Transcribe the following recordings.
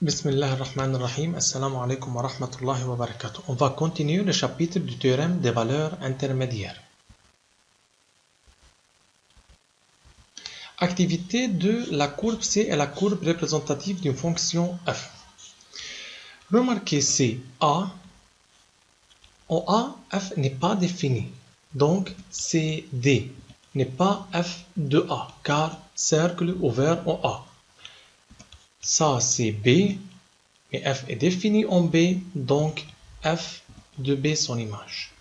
Bismillah ar-Rahman ar-Rahim. Assalamu alaikum wa rahmatullahi wa barakatuh. On va continuer le chapitre du théorème des valeurs intermédiaires. Activité de la courbe C est la courbe représentative d'une fonction f. Remarquez C, A. En A, f n'est pas défini. Donc, CD n'est pas f de A, car cercle ouvert en A. Ça, c'est B, mais f est défini en B, donc f de B, son image.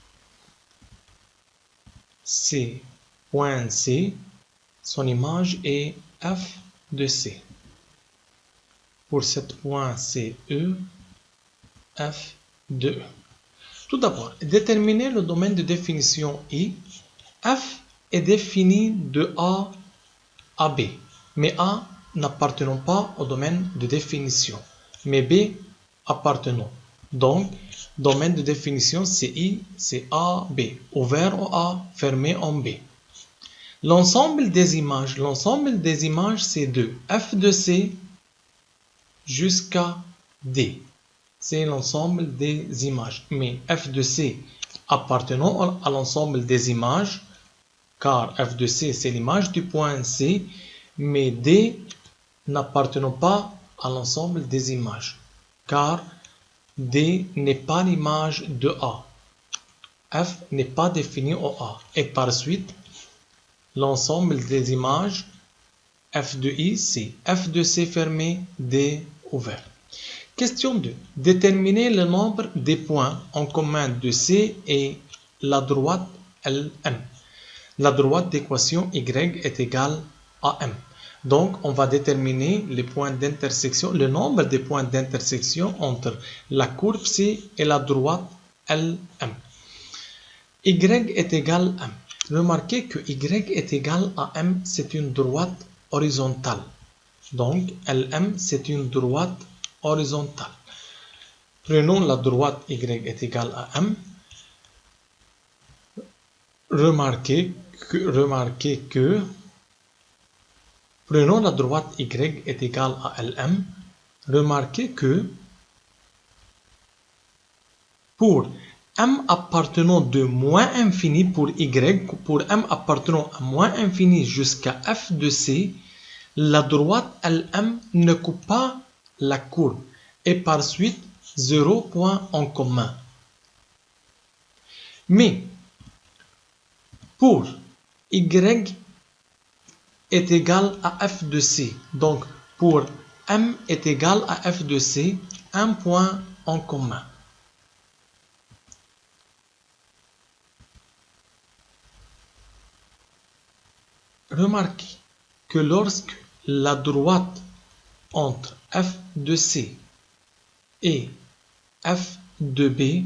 C, point C, son image est f de C. Pour cet point CE, f de E. Tout d'abord, déterminer le domaine de définition I. F est défini de A à B, mais A n'appartenant pas au domaine de définition, mais B appartenant. Donc, domaine de définition, c'est I, c'est A, B. Ouvert en A, fermé en B. L'ensemble des images, c'est de F de C jusqu'à D. C'est l'ensemble des images. Mais F de C appartenant à l'ensemble des images, car F de C, c'est l'image du point C, mais D n'appartenant pas à l'ensemble des images, car D n'est pas l'image de A. F n'est pas défini en A. Et par suite, l'ensemble des images, F de I, c'est F de C fermé, D ouvert. Question 2. Déterminer le nombre des points en commun de C et la droite LM. La droite d'équation Y est égale à M. Donc, on va déterminer les points d'intersection, le nombre des points d'intersection entre la courbe C et la droite LM. Y est égal à M. Remarquez que Y est égal à M, c'est une droite horizontale. Donc, LM, c'est une droite horizontale. Prenons la droite Y est égale à M. Remarquez que prenons la droite Y est égale à LM. Remarquez que pour M appartenant de moins infini pour Y, pour M appartenant à moins infini jusqu'à F de C, la droite LM ne coupe pas la courbe et par suite 0 point en commun. Mais pour Y est égal à F de C. Donc, pour M est égal à F de C, un point en commun. Remarquez que lorsque la droite entre F de C et F de B,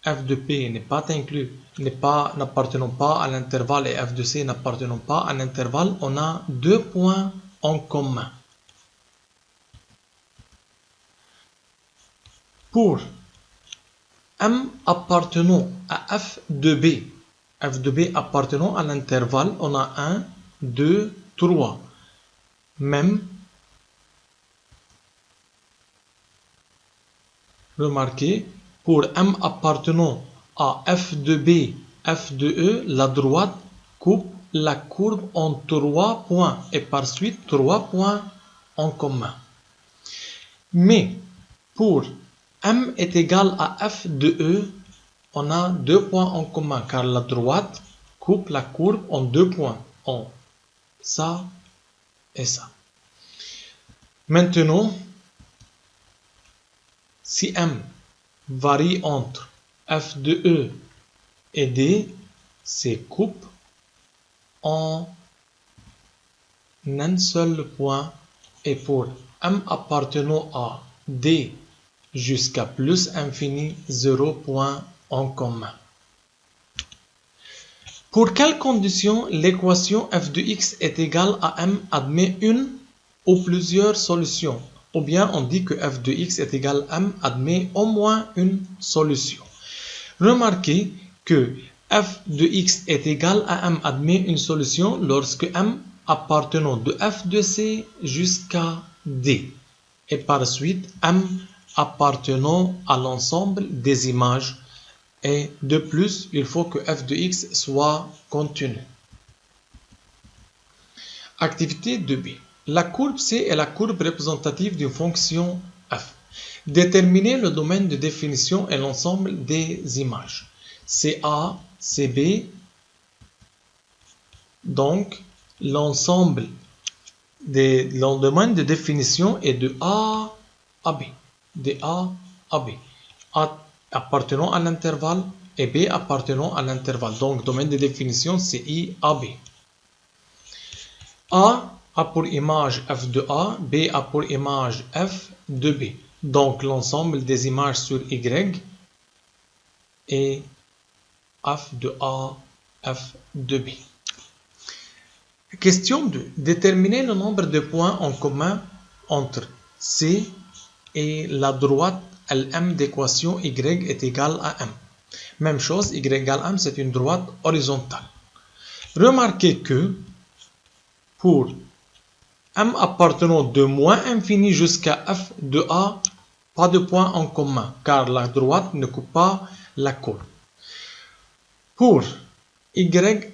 F de P n'est pas inclus, n'appartenant pas à l'intervalle et F de C n'appartenant pas à l'intervalle, on a deux points en commun. Pour M appartenant à F de B appartenant à l'intervalle, on a 1, 2, 3. Même, remarquez, pour M appartenant à F de B, F de E, la droite coupe la courbe en 3 points et par suite 3 points en commun. Mais pour M est égal à F de E, on a 2 points en commun car la droite coupe la courbe en 2 points, en ça et ça. Maintenant, si M varie entre F de E et D, c'est coupe en un seul point et pour M appartenant à D jusqu'à plus infini, 0 point en commun. Pour quelles conditions l'équation f de x est égale à m admet une ou plusieurs solutions? Ou bien on dit que f de x est égal à m admet au moins une solution. Remarquez que f de x est égal à m admet une solution lorsque m appartenant de f de c jusqu'à d. et par suite M appartenant à l'ensemble des images. Et de plus, il faut que f de x soit continu. Activité 2b. La courbe C est la courbe représentative d'une fonction f. Déterminer le domaine de définition et l'ensemble des images. CA, CB. Donc, l'ensemble le domaine de définition est de A à B. De A à B. A appartenant à l'intervalle et B appartenant à l'intervalle. Donc, domaine de définition, c'est I à B. A a pour image f de A, B a pour image f de B. Donc, l'ensemble des images sur Y est f de A, f de B. Question 2. Déterminer le nombre de points en commun entre C et la droite LM d'équation Y est égal à M. Même chose, Y égale M, c'est une droite horizontale. Remarquez que pour M appartenant de moins infini jusqu'à F de A, pas de point en commun, car la droite ne coupe pas la courbe. Pour Y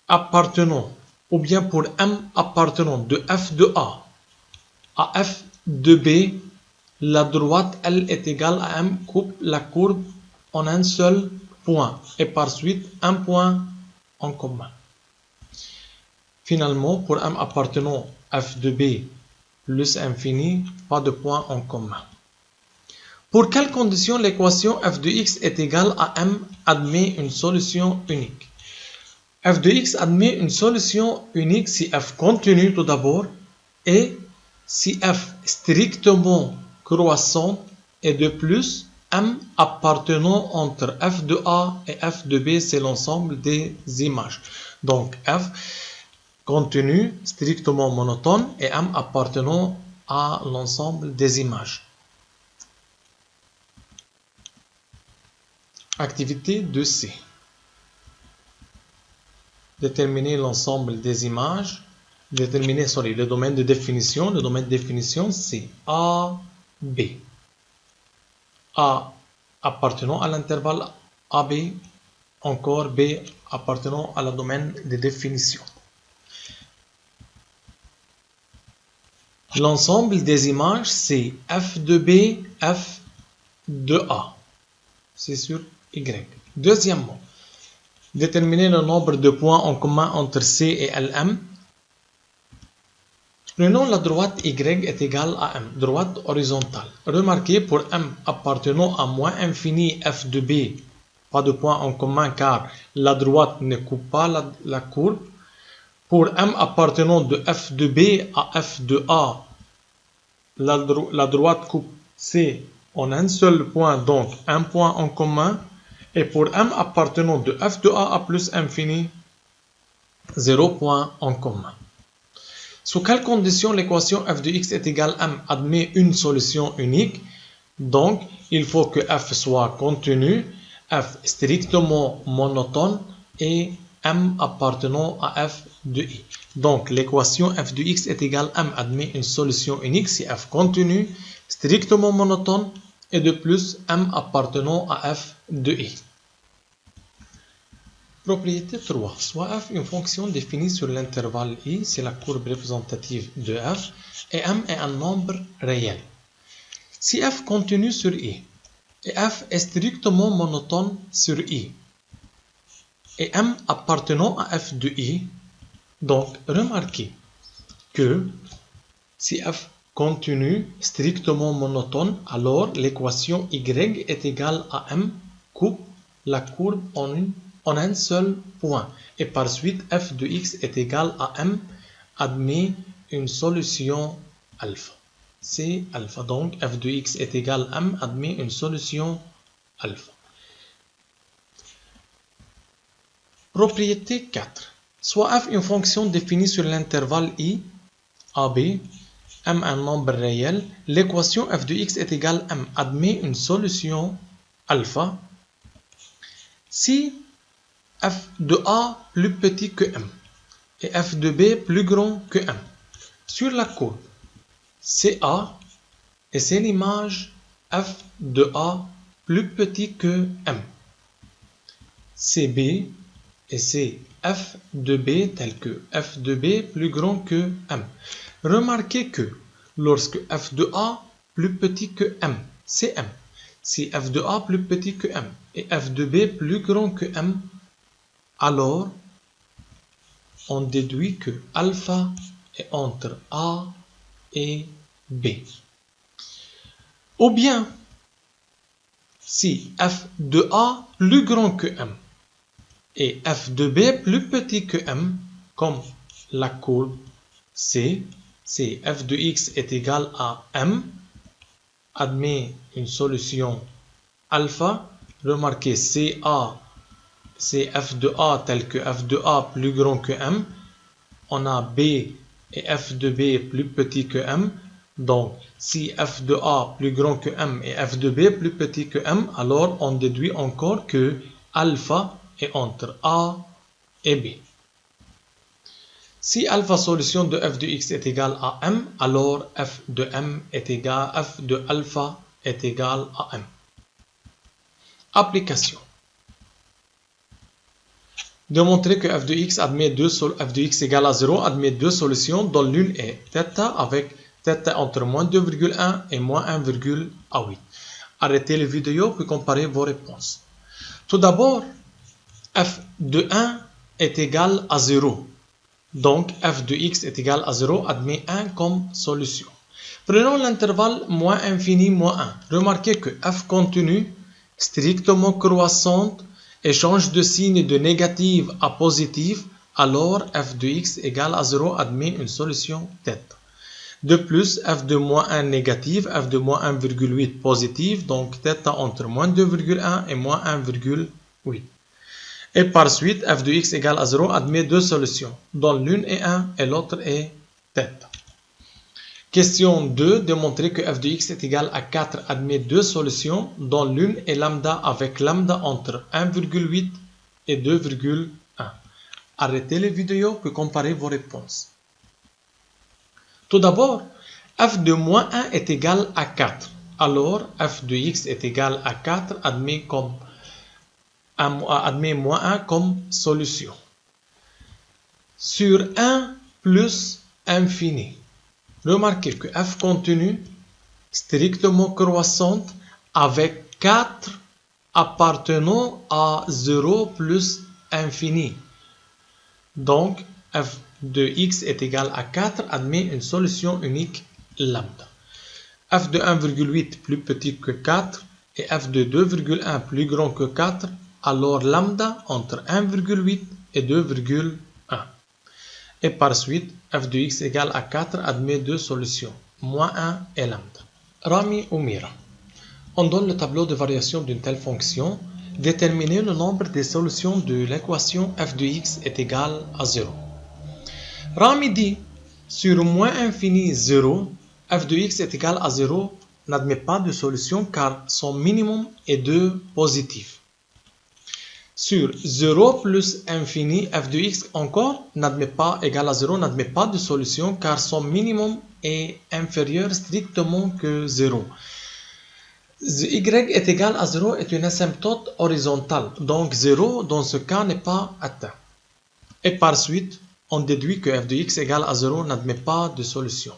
appartenant, ou bien pour M appartenant de F de A à F de B, la droite L est égale à M coupe la courbe en un seul point et par suite un point en commun. Finalement, pour M appartenant F de B plus infini, pas de point en commun. Pour quelle condition l'équation f de x est égale à M admet une solution unique? F de x admet une solution unique si f continue tout d'abord et si f strictement croissante et de plus M appartenant entre f de A et f de B, c'est l'ensemble des images. Donc f continu strictement monotone et M appartenant à l'ensemble des images. Activité 2C. Déterminer l'ensemble des images. Déterminer, le domaine de définition. Le domaine de définition, c'est A, B. A appartenant à l'intervalle AB, encore B appartenant à la domaine de définition. L'ensemble des images, c'est F de B, F de A. C'est sur Y. Deuxièmement, déterminer le nombre de points en commun entre C et LM. Prenons la droite Y est égale à M, droite horizontale. Remarquez, pour M appartenant à moins infini F de B, pas de point en commun car la droite ne coupe pas la courbe. Pour M appartenant de F de B à F de A, la droite coupe C en un seul point, donc un point en commun. Et pour M appartenant de F de A à plus infini, 0 point en commun. Sous quelles conditions l'équation f de x est égale à M admet une solution unique? Donc, il faut que f soit continu, f strictement monotone et M appartenant à f de i. Donc, l'équation f de x est égale à M admet une solution unique si f continu, strictement monotone et de plus M appartenant à f de i. Propriété 3. Soit f une fonction définie sur l'intervalle i, c'est la courbe représentative de f, et m est un nombre réel. Si f continue sur i, et f est strictement monotone sur i, et m appartenant à f de i, donc remarquez que si f continue strictement monotone, alors l'équation y est égale à m coupe la courbe en un seul point. Et par suite, f de x est égal à m admet une solution alpha. C'est alpha. Donc, f de x est égal à m admet une solution alpha. Propriété 4. Soit f une fonction définie sur l'intervalle i, AB, m un nombre réel, l'équation f de x est égale à m admet une solution alpha si f de A plus petit que m et f de B plus grand que m. Sur la courbe CA, et c'est l'image f de A plus petit que M. C'est B et c'est f de B tel que f de B plus grand que M. Remarquez que lorsque f de A plus petit que M, c'est M. Si f de A plus petit que M et f de B plus grand que M, alors on déduit que alpha est entre A et B. Ou bien, si f de A plus grand que M et f de B plus petit que M, comme la courbe C, c'est f de x est égal à M, admet une solution alpha. Remarquez CA, c'est f de A tel que f de A plus grand que M. On a B et f de B plus petit que M. Donc, si f de A plus grand que M et f de B plus petit que M, alors on déduit encore que alpha est entre A et B. Si alpha solution de f de x est égal à M, alors f de M est égal, f de alpha est égal à M. Application. Démontrer que f de x admet f de x égale à 0 admet deux solutions dont l'une est θ avec θ entre moins 2,1 et moins 1,8. Arrêtez la vidéo puis comparez vos réponses. Tout d'abord, f de 1 est égal à 0. Donc, f de x est égal à 0 admet 1 comme solution. Prenons l'intervalle moins infini moins 1. Remarquez que f continue strictement croissante et change de signe de négative à positive, alors f de x égale à 0 admet une solution θ. De plus, f de moins 1 négative, f de moins 1,8 positive, donc θ entre moins 2,1 et moins 1,8. Et par suite, f de x égale à 0 admet deux solutions, dont l'une est 1 et l'autre est θ. Question 2. Démontrer que f de x est égal à 4 admet deux solutions, dont l'une est lambda avec lambda entre 1,8 et 2,1. Arrêtez les vidéos pour comparer vos réponses. Tout d'abord, f de moins 1 est égal à 4. Alors, f de x est égal à 4 admet moins 1 comme solution. Sur 1 plus infini. Remarquez que f continue strictement croissante avec 4 appartenant à 0 plus infini. Donc, f de x est égal à 4 admet une solution unique lambda. F de 1,8 plus petit que 4 et f de 2,1 plus grand que 4, alors lambda entre 1,8 et 2,1. Et par suite, f de x égale à 4 admet deux solutions, moins 1 et lambda. Rami ou Mira. On donne le tableau de variation d'une telle fonction. Déterminer le nombre des solutions de l'équation f de x est égal à 0. Rami dit, sur moins infini 0, f de x est égal à 0 n'admet pas de solution car son minimum est 2 positif. Sur 0 plus infini, f de x encore n'admet pas égal à 0, n'admet pas de solution car son minimum est inférieur strictement que 0. Y est égal à 0 est une asymptote horizontale, donc 0 dans ce cas n'est pas atteint. Et par suite, on déduit que f de x égale à 0 n'admet pas de solution.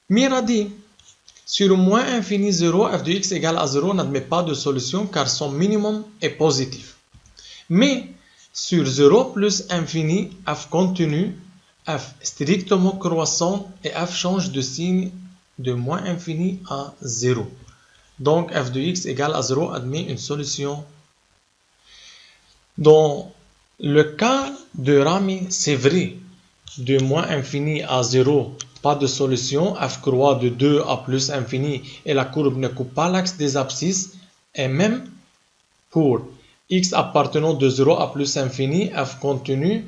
Mira dit, sur moins infini 0, f de x égale à 0 n'admet pas de solution car son minimum est positif. Mais sur 0 plus infini, f continue, f strictement croissant et f change de signe de moins infini à 0. Donc f de x égale à 0 admet une solution. Dans le cas de Rami, c'est vrai. De moins infini à 0, pas de solution. F croît de 2 à plus infini et la courbe ne coupe pas l'axe des abscisses. Et même pour x appartenant de 0 à plus infini, f continue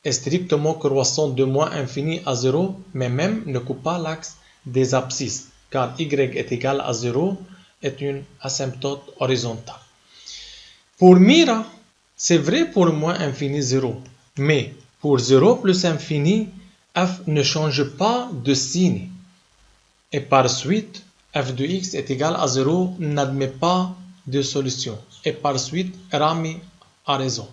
est strictement croissant de moins infini à 0, mais même ne coupe pas l'axe des abscisses, car y est égal à 0 est une asymptote horizontale. Pour Mira, c'est vrai pour moins infini 0, mais pour 0 plus infini, f ne change pas de signe. Et par suite, f de x est égal à 0 n'admet pas de solution. Et par suite, Rami a raison.